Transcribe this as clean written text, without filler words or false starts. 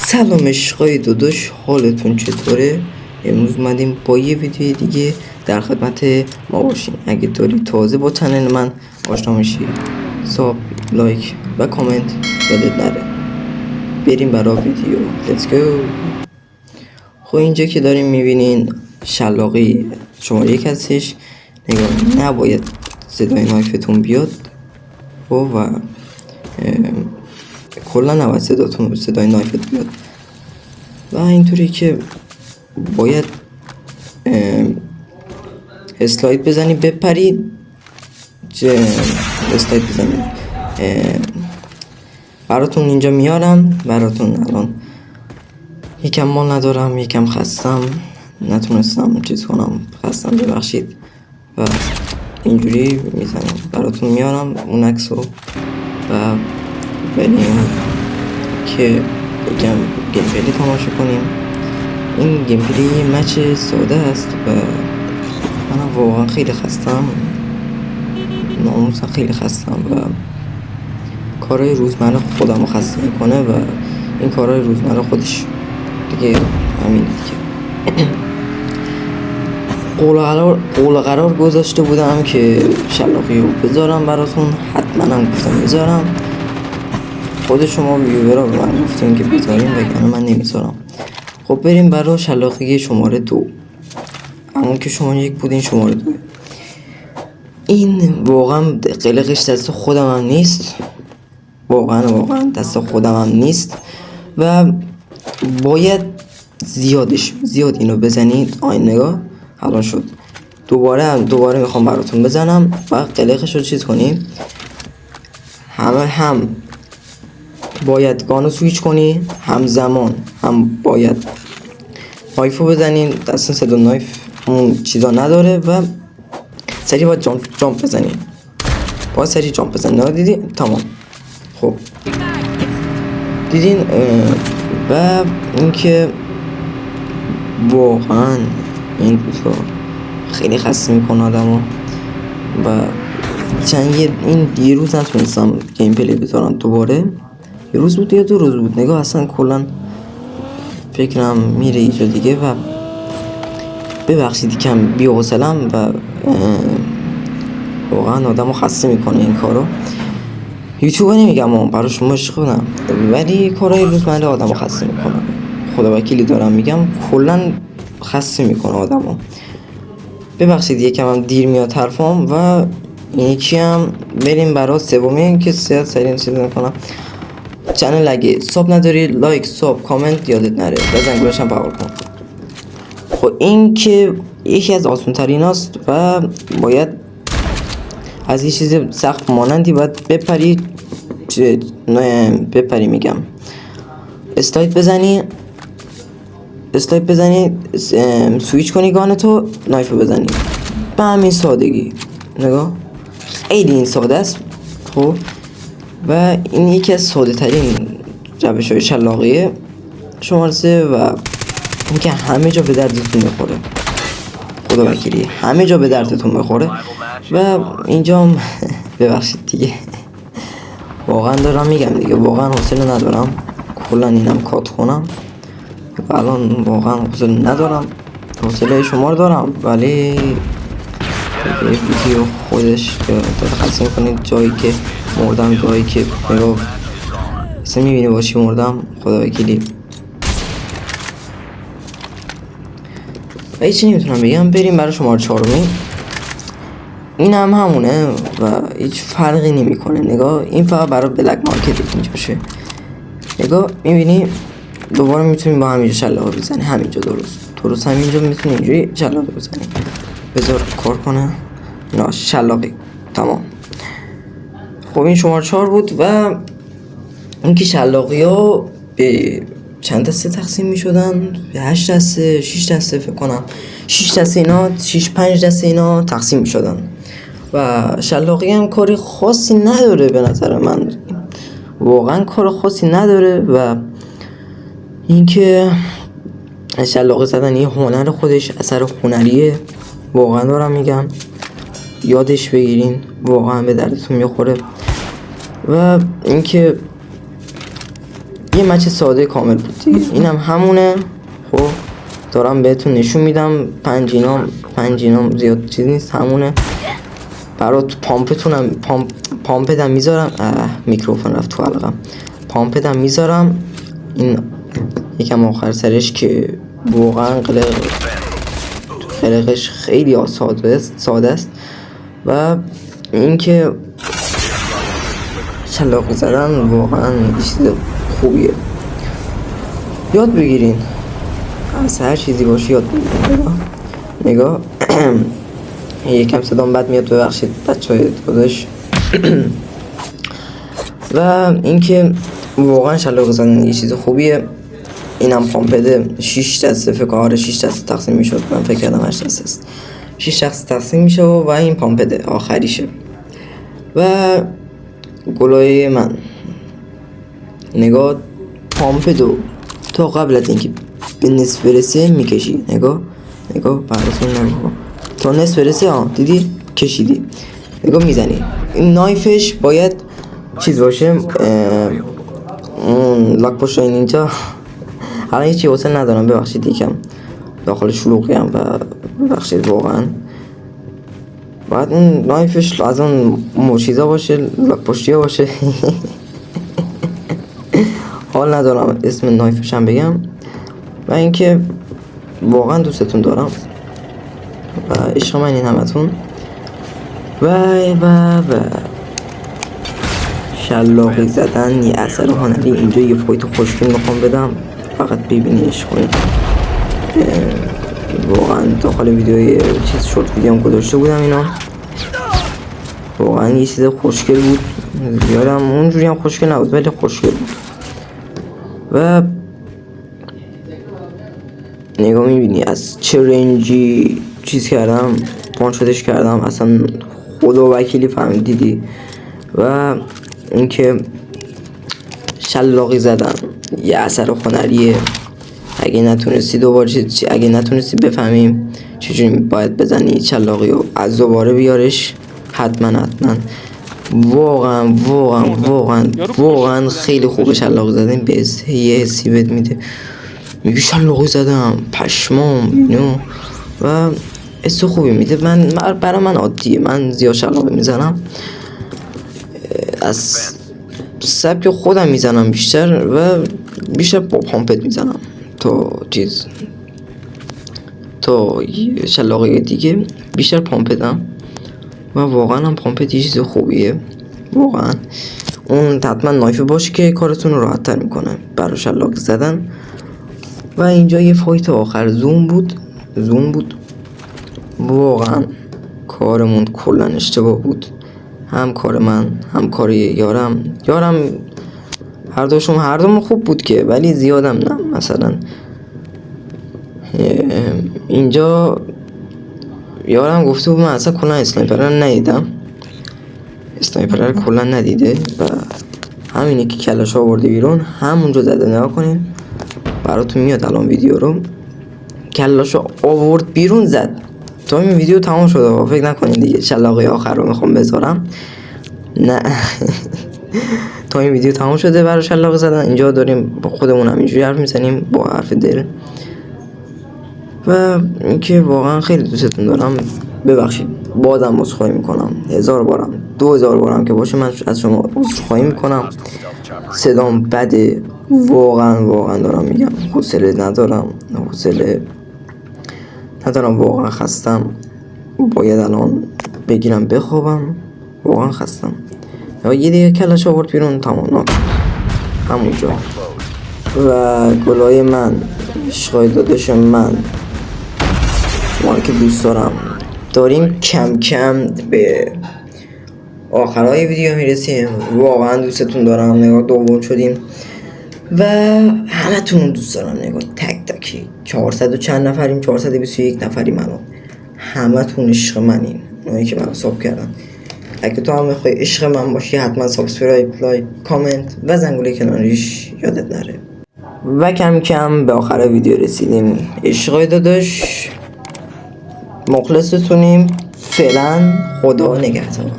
سلام عشقای داداش، حالتون چطوره؟ امروز اومدیم با یه ویدیوی دیگه در خدمت ما باشیم. اگه داری تازه با چنل من آشنا میشی، ساب، لایک و کامنت یادت نره. بریم برای ویدیو. Let's go. خب اینجا که داریم میبینین شلاقی شماره 1 هستش. نگاه، نباید صدای نایفتون بیاد و کلا نباید صدای نایفت بیاد و اینطوری که باید اسلاید بزنی بپری، اسلاید بزنی. براتون اینجا میارم براتون. الان یکم مال ندارم، یکم خستم، نتونستم چیز کنم، خستم، ببخشید. و اینجوری میزنم براتون، میارم اون عکسو و بریم که یکم گیمپلی تماشا کنیم. این گیمپلی مچ ساده است و من واقعا خیلی خستم، ناموسا خیلی خستم و کارهای روزمره خودم رو خسته میکنه و این کارهای روزمره خودش دیگه همین دیگه. قول قرار گذاشته بودم که شلاقی رو بذارم براتون، حتما هم گفتم بذارم. خود شما ویورا به من گفتین که بذاریم وگرنه من نمیذارم. خب بریم برای شلاقی شماره 2. همون که شماره 1 بود، این شماره 2. این واقعا قلقش دست خودم هم نیست، واقعا دست خودم هم نیست و باید زیاد اینو بزنید. نگاه الان شد. دوباره میخوام براتون بزنم و قلقش رو چیز کنیم. هم باید گانو سویچ کنی، همزمان هم باید نایفو بزنین. دست صدا نایف اون چیزا نداره و سریع باید جامپ بزنین. باید سریع جامپ بزنین. دیدین؟ تمام. خب دیدین؟ و اینکه واقعا این روزا خیلی خسته میکنه آدمو و یه روز نتونستم گیم پلی بذارم دوباره. یه روز بود یا 2 روز بود، نگاه اصلا کلا فکرم میره اینجا دیگه و ببخشید کم بی‌حوصله‌ام و واقعا آدمو خسته میکنه این کارو. یوتیوب نمیگم برای شما عشق کنم، ولی کارهای روزمره آدمو خسته میکنه. خدا وکیلی دارم میگم، کلا خسته میکنه آدمو. ببخشید یکم هم دیر میاد حرفم و یکی هم بریم برای سومی که سریع چیز نکنم. چنل اگه ساب نداری، لایک، ساب، کامنت یادت نره و زنگولش هم فعال کن. خب این که یکی از آسان ترین هاست و باید از یه چیز سخت مانندی باید بپری میگم اسلاید بزنی، سویچ کنی گانتو، نایفو بزنی. به همین سادگی. نگاه خیلی این ساده است. خب و این یکی از ساده ترین روش های شلاقیه شماره 3 و اینکه همه جا به دردتون میخوره. خدا وکیلی همه جا به دردتون میخوره و اینجا ببخشید دیگه واقعا دارم میگم دیگه، واقعا حوصله ندارم کلا اینم کات کنم و الان واقعا حوصله ندارم. حوصله شما رو دارم ولی ویدیو خودش داره خسته میکنه. جایی که مردم، جایی که نگاه اصلا میبینی باشی مردم، خدا وکیلی. و هیچی نمیتونم بگم. بریم برای شماره 4. این هم همونه و هیچ فرقی نمیکنه. نگاه این فقط برای بلک مارکت اینجاشه. نگاه میبینی دوباره میتونی با همینجا شلاقه بزنی، همینجا درست همینجا میتونی اینجوری شلاقه بزنی. بذار کار کنه. نه شلاقی تمام. خب این شماره 4 بود و اینکه شلاقی ها به چند دسته تقسیم می شدن؟ به 8 دسته، 6 دسته فکر کنم. 6 دسته اینا، 5 دسته اینا تقسیم می شدن و شلاقی هم کاری خاصی نداره به نظر من، واقعا کار خاصی نداره و اینکه شلاقی زدن یه هنر خودش، اثر هنریه، واقعا دارم میگم یادش بگیرین، واقعا به دردتون میخوره. و اینکه یه مچ ساده کامل بود دیگه. اینم همونه. خب دارم بهتون نشون میدم. 5 اینام زیاد چیز نیست، همونه. برات پامپدم میذارم. میکروفون رفت تو حلقم. پامپدم میذارم. این یکم آخر سرش که واقعا قلقش خیلی ساده است و اینکه شلاقی زدن واقعا چیز خوبیه. یاد بگیرین، از هر چیزی باشه یاد بگیرین. نگاه یکم صدام بد میاد، ببخشید بچه‌های داداش. و اینکه واقعا شلاق زدن یه چیز خوبیه. اینم پامپده 6 دسته، فکر کنم 6 دسته تقسیم میشد، من فکر کردم 8 دسته است. 6 دسته تقسیم میشه و این پامپده آخریشه. و گلای من نگاه پامپدو تا قبل از اینکه به نصف برسه میکشی. نگاه براتون نگاه تا نصف برسه. دیدی کشیدی. نگاه میزنی. این نایفش باید چیز باشه. لاک پشت اینجا الان هیچی حوصله ندارم، ببخشید یکم داخل شلوغیم و ببخشید واقعا. باید اون نایفش از اون چیزا باشه، لاک پشتی ها باشه. حال ندارم اسم نایفش هم بگم. و اینکه واقعا دوستتون دارم و عشق من این همتون. و شلاقی زدن یه اثر هنری. اینجا یه فایت خوشگل میخوام بدم، فقط ببینیش کنید. واقعا داخل ویدیوی چیز شورت ویدیو هم گذاشته بودم اینا. واقعا یه چیز خوشگل بود. یادم اونجوری هم خوشگل نبود ولی خوشگل بود. و نگاه میبینی از چه رنجی چیز کردم، پانچتش کردم، اصلا خدا وکیلی فهمیدی. و اینکه شلاقی زدن یه اثر هنریه. اگه نتونستی بفهمیم چجوری باید بزنی شلاقی و از دوباره بیارش، حتما واقعا خیلی خوبه. شلاقی زدن به یه حسی بهت میده، میگه شلاقی زدم پشمام و حس خوبی میده. برای من عادیه، من زیاد شلاقی میزنم، از سبک خودم میزنم بیشتر و بیشتر با پامپت میزنم تا شلاقی دیگه. بیشتر پامپتم و واقعا هم پامپت یه چیز خوبیه. واقعا اون حتما نایف باشه که کارتون رو راحت تر میکنه برای شلاقی زدن. و اینجا یه فایت آخر زوم بود. واقعا کارمون کلا اشتباه بود، هم کار من هم کار یارم هر دومون خوب بود که، ولی زیادم نه. مثلا اینجا یارم گفته بود من اصلا کلا اسنایپر رو کلا ندیده و همینه که کلاش آورده بیرون همونجا زده. نگاه کنین براتون میاد الان ویدیو رو. کلاش آورد بیرون زد تا این ویدیو تمام شده. فکر نکنین دیگه شلاقی آخر رو میخوام بذارم، نه. تا این ویدیو تمام شده برای شلاقی زدن. اینجا داریم با خودمون هم اینجوری حرف میزنیم با حرف دل. و اینکه واقعا خیلی دوستتون دارم. ببخشید بازم عذرخواهی میکنم 1000 بارم 2000 بارم که باشه، من از شما عذرخواهی میکنم. صدام بده واقعا دارم میگم، حوصله ندارم واقعا خستم. باید الان بگیرم بخوابم، واقعا خستم. یا یه دیگه کلش آورد بیرون تمام همونجا. و گلای من، عشقای داداش من، شما که دوست داریم کم کم به آخرای ویدیو میرسیم. واقعا دوستتون دارم. نگاه دوم شدیم و همه تون دوست دارم. نگاه تک 400 و چند نفریم، 421 نفریم الان. همه تون عشق منین، اونایی که من حساب کردن. اگه تو هم میخوای عشق من باشی حتما سابسکرایب، لایک، کامنت و زنگوله کناریش یادت نره. و کم کم به آخر ویدیو رسیدیم. عشقای داداش مخلصتونیم. فعلا خدا نگهدار.